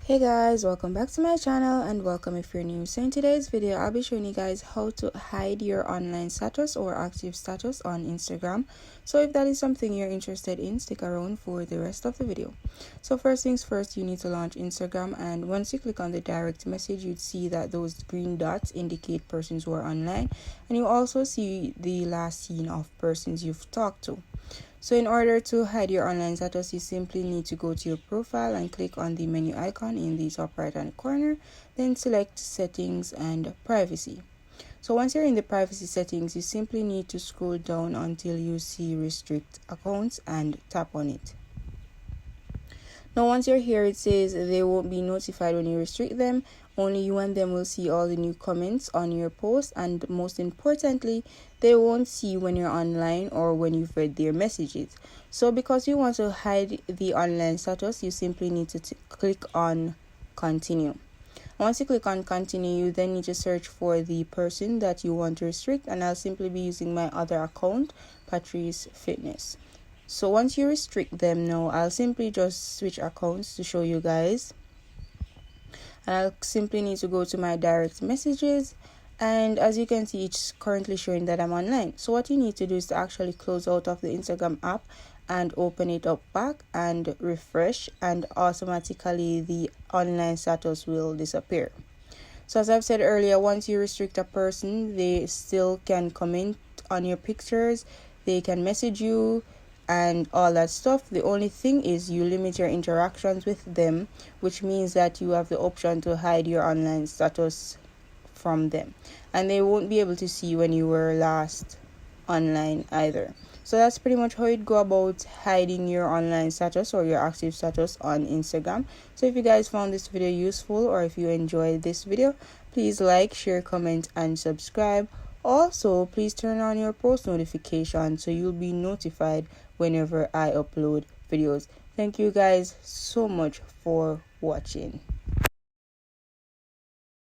Hey guys, welcome back to my channel and welcome if you're new. So in today's video I'll be showing you guys how to hide your online status or active status on Instagram. So if that is something you're interested in, stick around for the rest of the video. So first things first, you need to launch Instagram, and once you click on the direct message, you'd see that those green dots indicate persons who are online, and you also see the last seen of persons you've talked to. So in order to hide your online status, you simply need to go to your profile and click on the menu icon in the top right hand corner, then select settings and privacy. So once you're in the privacy settings, you simply need to scroll down until you see restrict accounts and tap on it. Now once you're here, it says they won't be notified when you restrict them. Only you and them will see all the new comments on your post, and most importantly, they won't see when you're online or when you've read their messages. So because you want to hide the online status, you simply need to click on continue. Once you click on continue, you then need to search for the person that you want to restrict, and I'll simply be using my other account, Patrice Fitness. So once you restrict them, now I'll simply just switch accounts to show you guys. And I'll simply need to go to my direct messages, and as you can see, it's currently showing that I'm online. So what you need to do is to actually close out of the Instagram app and open it up back and refresh, and automatically the online status will disappear. So as I've said earlier, once you restrict a person, they still can comment on your pictures, they can message you and all that stuff. The only thing is you limit your interactions with them, which means that you have the option to hide your online status from them, and they won't be able to see when you were last online either. So that's pretty much how you'd go about hiding your online status or your active status on Instagram. So if you guys found this video useful, or if you enjoyed this video, please like, share, comment and subscribe. Also, please turn on your post notifications so you'll be notified whenever I upload videos. Thank you guys so much for watching.